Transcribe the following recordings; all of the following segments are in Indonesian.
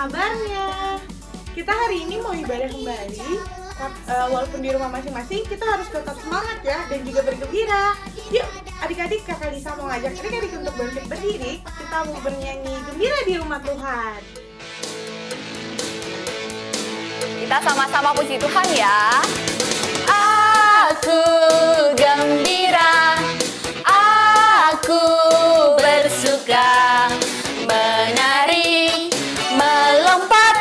kabarnya? Kita hari ini mau ibadah kembali. Walaupun di rumah masing-masing, kita harus tetap semangat ya, dan juga bergembira. Yuk, adik-adik, Kakak Lisa mau ngajak adik-adik untuk bangkit berdiri. Kita mau bernyanyi gembira di rumah Tuhan. Kita sama-sama puji Tuhan ya. Aku gembira, aku bersuka, menari, melompat,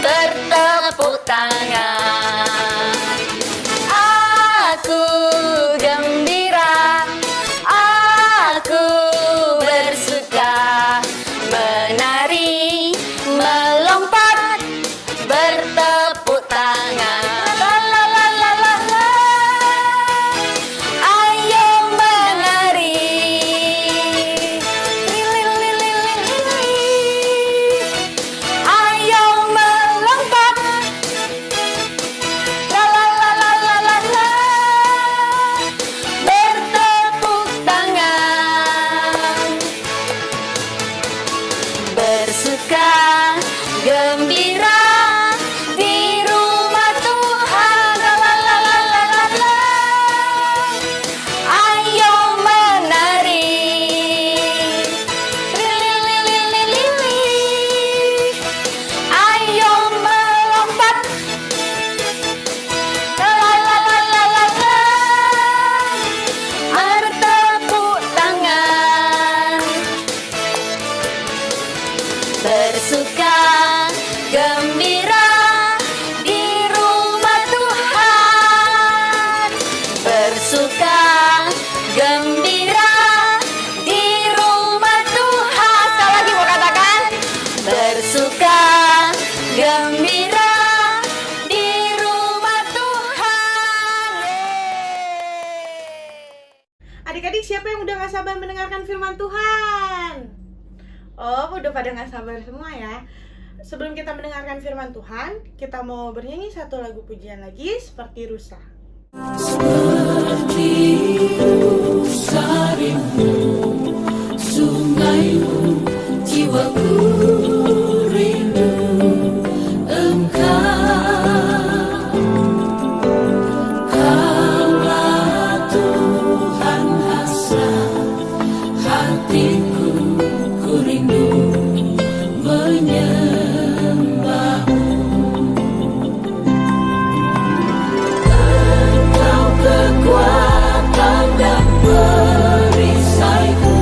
bertepuk tangan. Aku gembira, aku bersuka, menari, melompat, bertepuk tangan. La la la la la la. Ayo menari. Li li li li li li. Ayo melompat. La la la la la la la. Bertepuk tangan. Bersuka gembira di rumah Tuhan. La la la la la la la. Ayo menari. Li li li li li li li. Ayo melompat. La la la la la la la. Bertepuk tangan. Bersuka gembira di rumah Tuhan. Bersuka gembira di rumah Tuhan. Sekali lagi mau katakan. Bersuka gembira di rumah Tuhan. Adik-adik, siapa yang udah gak sabar mendengarkan firman Tuhan? Oh, udah pada gak sabar semua ya. Sebelum kita mendengarkan firman Tuhan, kita mau bernyanyi satu lagu pujian lagi seperti Rusa. Seperti sarimu, sungaimu, jiwaku rindu Engkau. Kaulah Tuhan hasrat hatiku, ku rindu menyembahmu. Engkau kekuatan dan perisaiku,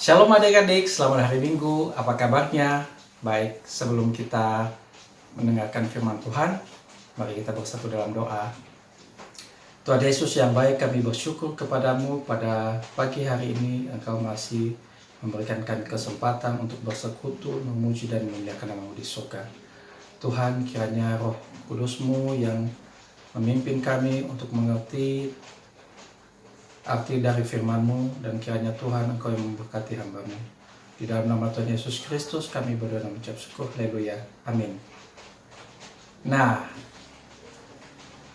Shalom adik-adik, selamat hari Minggu. Apa kabarnya? Baik, sebelum kita mendengarkan firman Tuhan, mari kita bersatu dalam doa. Tuhan Yesus yang baik, kami bersyukur kepadamu pada pagi hari ini. Engkau masih memberikan kami kesempatan untuk bersekutu, memuji dan memuliakan nama-Mu di surga. Tuhan, kiranya Roh Kudus-Mu yang memimpin kami untuk mengerti arti dari firman-Mu, dan kiranya Tuhan Engkau yang memberkati hamba-Mu. Di dalam nama Tuhan Yesus Kristus kami berdoa dan mengucap syukur. Haleluya. Amin. Nah,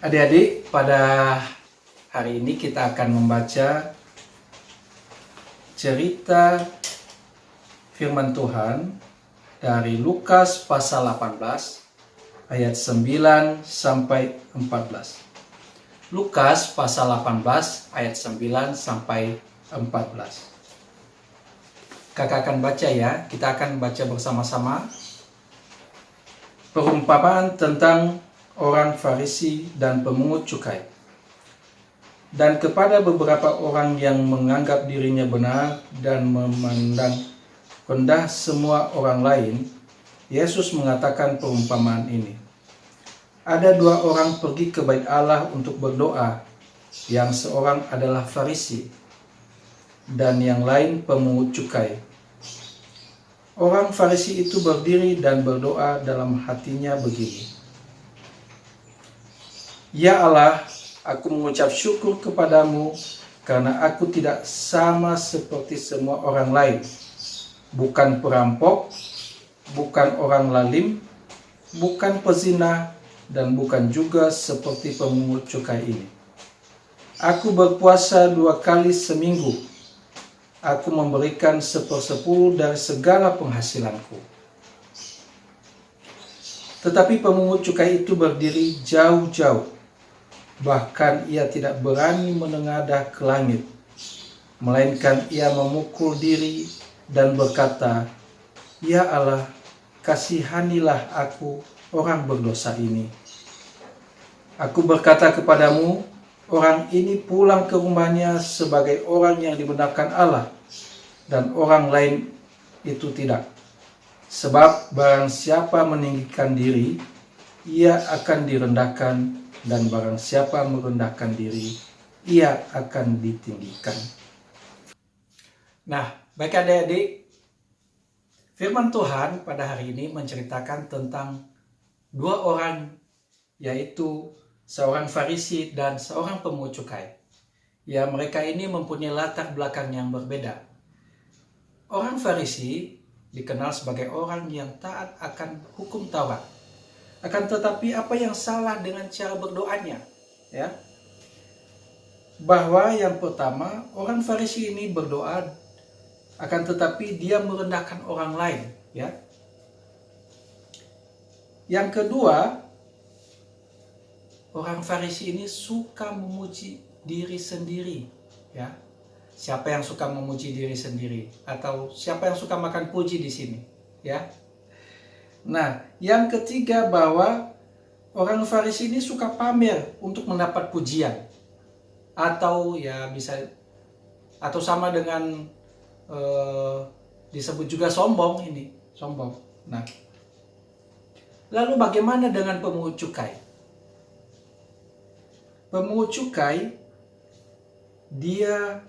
adik-adik, pada hari ini kita akan membaca cerita firman Tuhan dari Lukas pasal 18 ayat 9 sampai 14. Lukas pasal 18 ayat 9 sampai 14. Kakak akan baca ya, kita akan baca bersama-sama. Perumpamaan tentang orang Farisi dan pemungut cukai. Dan kepada beberapa orang yang menganggap dirinya benar dan memandang rendah semua orang lain, Yesus mengatakan perumpamaan ini. Ada dua orang pergi ke bait Allah untuk berdoa, yang seorang adalah Farisi dan yang lain pemungut cukai. Orang Farisi itu berdiri dan berdoa dalam hatinya begini, "Ya Allah, aku mengucap syukur kepadamu karena aku tidak sama seperti semua orang lain, bukan perampok, bukan orang lalim, bukan pezina, dan bukan juga seperti pemungut cukai ini. Aku berpuasa 2 kali seminggu. Aku memberikan 1/10 dari segala penghasilanku." Tetapi pemungut cukai itu berdiri jauh-jauh. Bahkan ia tidak berani menengadah ke langit, melainkan ia memukul diri dan berkata, "Ya Allah, kasihanilah aku, orang berdosa ini." Aku berkata kepadamu, orang ini pulang ke rumahnya sebagai orang yang dibenarkan Allah, dan orang lain itu tidak. Sebab barang siapa meninggikan diri, ia akan direndahkan, dan barang siapa merendahkan diri, ia akan ditinggikan. Nah, baik adik-adik, firman Tuhan pada hari ini menceritakan tentang dua orang, yaitu seorang Farisi dan seorang pemungut cukai. Ya, mereka ini mempunyai latar belakang yang berbeda. Orang Farisi dikenal sebagai orang yang taat akan hukum Taurat. Akan tetapi apa yang salah dengan cara berdoanya? Ya. Bahwa yang pertama, orang Farisi ini berdoa akan tetapi dia merendahkan orang lain, ya. Yang kedua, orang Farisi ini suka memuji diri sendiri, ya. Siapa yang suka memuji diri sendiri? Atau siapa yang suka makan puji di sini, ya? Nah, yang ketiga bahwa orang Farisi ini suka pamer untuk mendapat pujian, atau ya bisa, atau sama dengan disebut juga sombong ini, sombong. Nah, lalu bagaimana dengan pemungut cukai? Pemungut cukai, dia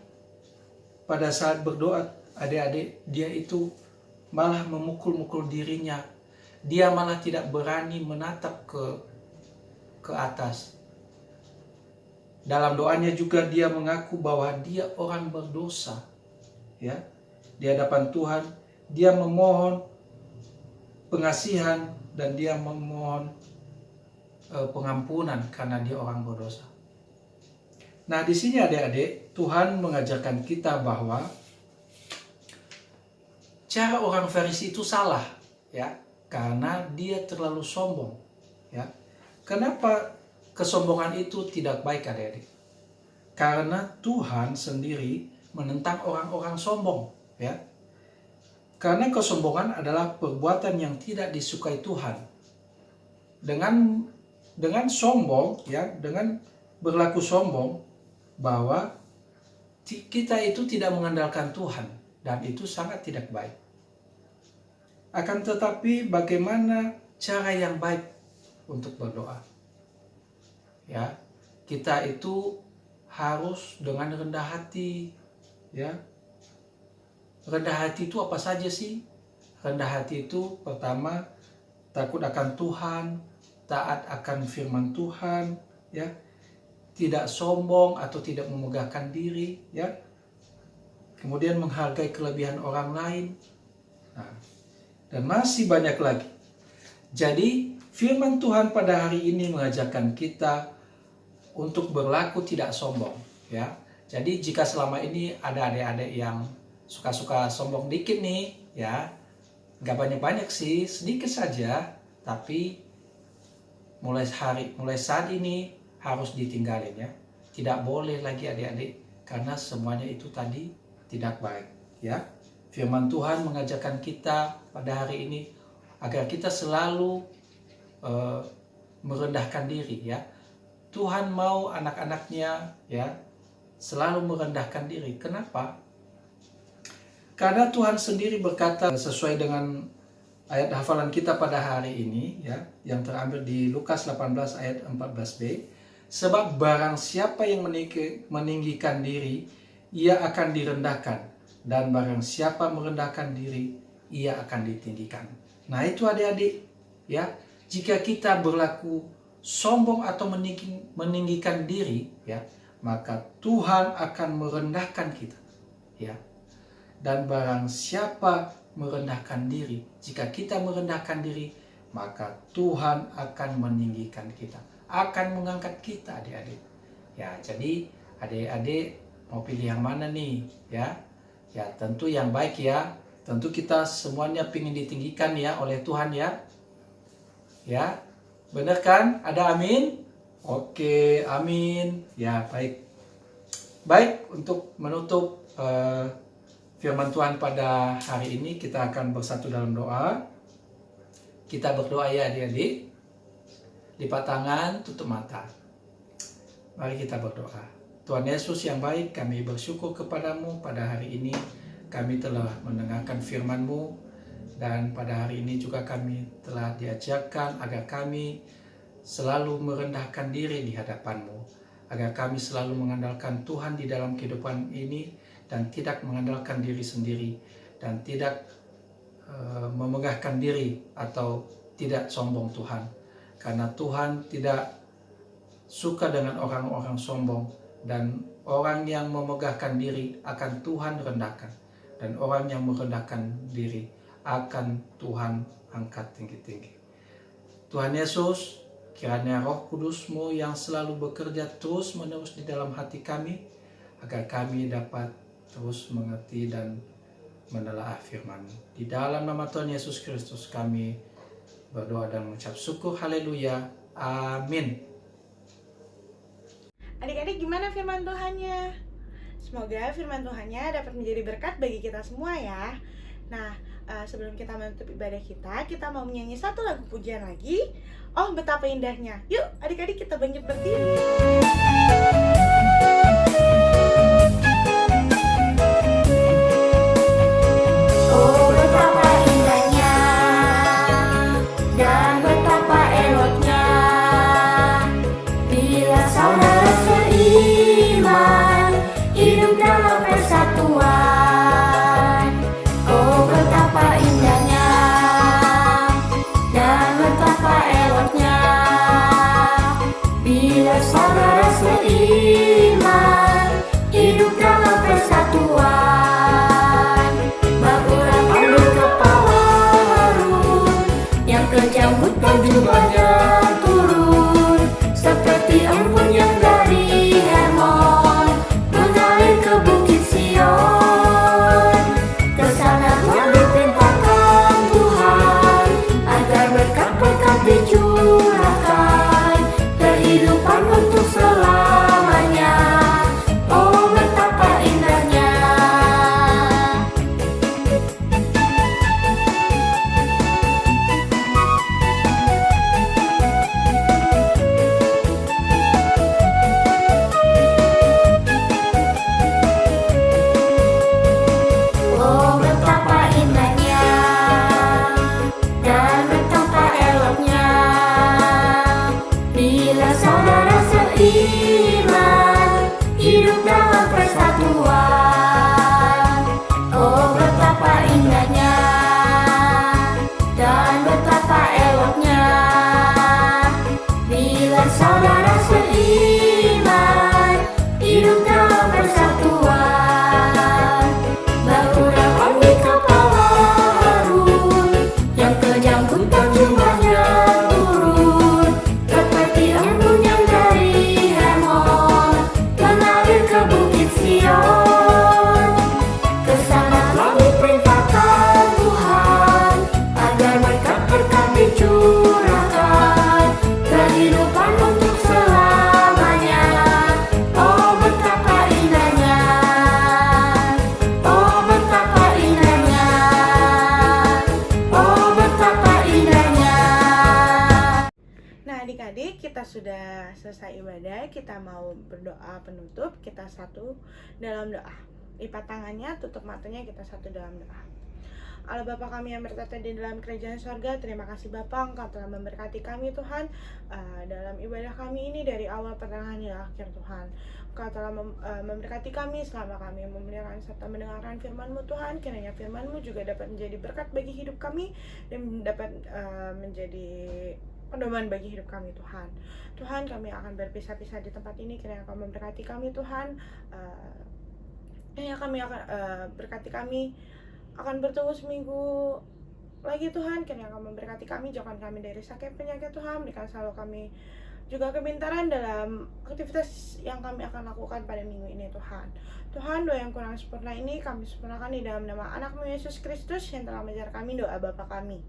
pada saat berdoa, adik-adik, dia itu malah memukul-mukul dirinya. Dia malah tidak berani menatap ke atas. Dalam doanya juga dia mengaku bahwa dia orang berdosa. Ya, di hadapan Tuhan, dia memohon pengasihan dan dia memohon pengampunan karena dia orang berdosa. Nah, di sini adik-adik, Tuhan mengajarkan kita bahwa cara orang Farisi itu salah, ya, karena dia terlalu sombong, ya. Kenapa kesombongan itu tidak baik, adik-adik? Karena Tuhan sendiri menentang orang-orang sombong, ya. Karena kesombongan adalah perbuatan yang tidak disukai Tuhan. Dengan sombong, ya, dengan berlaku sombong, bahwa kita itu tidak mengandalkan Tuhan, dan itu sangat tidak baik. Akan tetapi bagaimana cara yang baik untuk berdoa? Ya, kita itu harus dengan rendah hati, ya. Rendah hati itu apa saja sih? Rendah hati itu pertama takut akan Tuhan, taat akan firman Tuhan, ya. Tidak sombong atau tidak memegahkan diri, ya. Kemudian menghargai kelebihan orang lain. Nah, dan masih banyak lagi. Jadi firman Tuhan pada hari ini mengajarkan kita untuk berlaku tidak sombong, ya. Jadi jika selama ini ada adik-adik yang suka-suka sombong dikit nih, ya, nggak banyak-banyak sih, sedikit saja, tapi mulai saat ini harus ditinggalin, ya. Tidak boleh lagi adik-adik, karena semuanya itu tadi tidak baik, ya. Firman Tuhan mengajarkan kita pada hari ini agar kita selalu merendahkan diri, ya. Tuhan mau anak-anaknya, ya, selalu merendahkan diri. Kenapa? Karena Tuhan sendiri berkata sesuai dengan ayat hafalan kita pada hari ini, ya, yang terambil di Lukas 18 ayat 14b, sebab barang siapa yang meninggikan diri, ia akan direndahkan, dan barang siapa merendahkan diri, ia akan ditinggikan. Nah, itu adik-adik, ya, jika kita berlaku sombong atau meninggikan diri, ya, maka Tuhan akan merendahkan kita, ya. Dan barang siapa merendahkan diri, jika kita merendahkan diri, maka Tuhan akan meninggikan kita, akan mengangkat kita, adik-adik. Ya, jadi adik-adik mau pilih yang mana nih, ya? Ya, tentu yang baik, ya. Tentu kita semuanya ingin ditinggikan, ya, oleh Tuhan, ya. Ya, benar kan? Ada amin? Oke, amin. Ya, baik. Baik, untuk menutup firman Tuhan pada hari ini, kita akan bersatu dalam doa. Kita berdoa, ya adik-adik. Lipat tangan, tutup mata. Mari kita berdoa. Tuhan Yesus yang baik, kami bersyukur kepadamu pada hari ini. Kami telah mendengarkan firman-Mu, dan pada hari ini juga kami telah diajarkan agar kami selalu merendahkan diri di hadapan-Mu, agar kami selalu mengandalkan Tuhan di dalam kehidupan ini, dan tidak mengandalkan diri sendiri, dan tidak memegahkan diri atau tidak sombong, Tuhan. Karena Tuhan tidak suka dengan orang-orang sombong, dan orang yang memegahkan diri akan Tuhan rendahkan, dan orang yang merendahkan diri akan Tuhan angkat tinggi-tinggi. Tuhan Yesus, kiranya Roh Kudus-Mu yang selalu bekerja terus-menerus di dalam hati kami, agar kami dapat terus mengerti dan menelaah firman-Mu. Di dalam nama Tuhan Yesus Kristus kami berdoa dan mengucap syukur. Haleluya. Amin. Adik-adik, gimana firman Tuhannya? Semoga firman Tuhannya dapat menjadi berkat bagi kita semua, ya. Nah, sebelum kita menutup ibadah kita mau menyanyi satu lagu pujian lagi. Oh, betapa indahnya. Yuk, adik-adik, kita bangkit berdiri. Oh, betapa indahnya dan betapa eloknya bila saudara seiman hidup dalam persatuan. Oh, betapa indahnya dan betapa eloknya bila saudara seiman hidup dalam persatuan. Bahulah panggil kepala Harun yang kejam hutan jubahnya turun, seperti embun yang dari Hermon mengalir ke bukit Sion. Ke sana telah diperintahkan Tuhan agar berkat-berkat dicurahkan, kehidupan untuk selamanya. Oh, betapa indahnya. beriman, hidup dalam persatuan. Oh betapa indahnya dan betapa eloknya bila saudara seiman hidup dalam persatuan. Bahu dapat di kepala Harun, yang kejam hutan jubahnya turun, seperti embun yang dari Hermon mengalir ke bukit Sion. Kesana telah diperintahkan Tuhan agar berkat berkat dicurahkan, kehidupan untuk selamanya. Oh betapa indahnya, oh betapa indahnya, oh betapa indahnya. Nah adik-adik, kita sudah selesai ibadah, kita mau berdoa penutup, kita satu dalam doa. Lipat tangannya, tutup matanya, kita satu dalam doa. Allah Bapa kami yang bertata di dalam kerajaan sorga, terima kasih Bapa, Engkau telah memberkati kami Tuhan dalam ibadah kami ini dari awal pertengahan hingga akhir Tuhan. Engkau telah memberkati kami selama kami memelihara serta mendengarkan firman-Mu Tuhan. Kiranya firman-Mu juga dapat menjadi berkat bagi hidup kami dan dapat menjadi pedoman bagi hidup kami Tuhan. Tuhan, kami akan berpisah-pisah di tempat ini, kiranya Engkau memberkati kami Tuhan. Kiranya kami akan berkati kami akan bertemu seminggu lagi Tuhan. Kiranya Engkau memberkati kami, jauhkan kami dari sakit penyakit Tuhan. Berikan selalu kami juga kepintaran dalam aktivitas yang kami akan lakukan pada minggu ini Tuhan. Tuhan, doa yang kurang sempurna ini kami sempurnakan di dalam nama anak-Mu Yesus Kristus yang telah mengajar kami doa Bapa kami.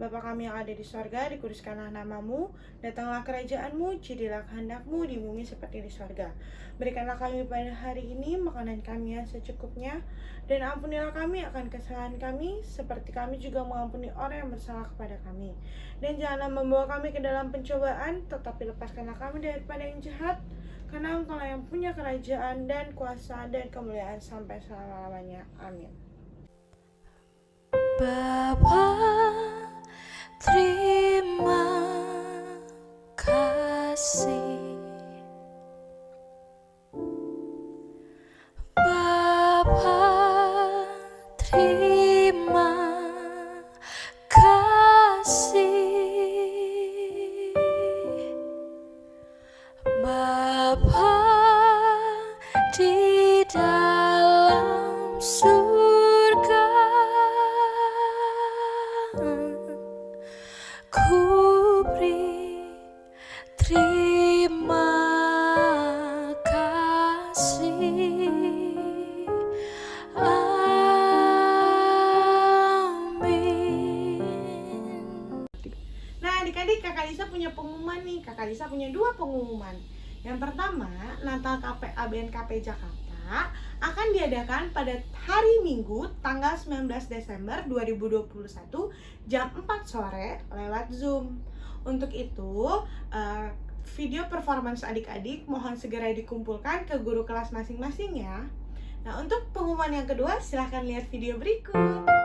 Bapa kami yang ada di sorga, dikuduskanlah nama-Mu, datanglah kerajaan-Mu, jadilah kehendak-Mu di bumi seperti di sorga. Berikanlah kami pada hari ini makanan kami yang secukupnya, dan ampunilah kami akan kesalahan kami, seperti kami juga mengampuni orang yang bersalah kepada kami. Dan janganlah membawa kami ke dalam pencobaan, tetapi lepaskanlah kami daripada yang jahat, karena Engkau yang punya kerajaan dan kuasa dan kemuliaan sampai selama-lamanya. Amin. Bapa, terima kasih. Bapa, terima kasih. Bapa di dalam surga, ku beri terima kasih. Amin. Nah adik-adik, Kakak Lisa punya pengumuman nih. Kakak Lisa punya 2 pengumuman. Yang pertama, Natal ABNKP Jakarta akan diadakan pada hari Minggu tanggal 19 Desember 2021 jam 4 sore lewat Zoom. Untuk itu, video performance adik-adik mohon segera dikumpulkan ke guru kelas masing-masing ya. Nah, untuk pengumuman yang kedua, silahkan lihat video berikut.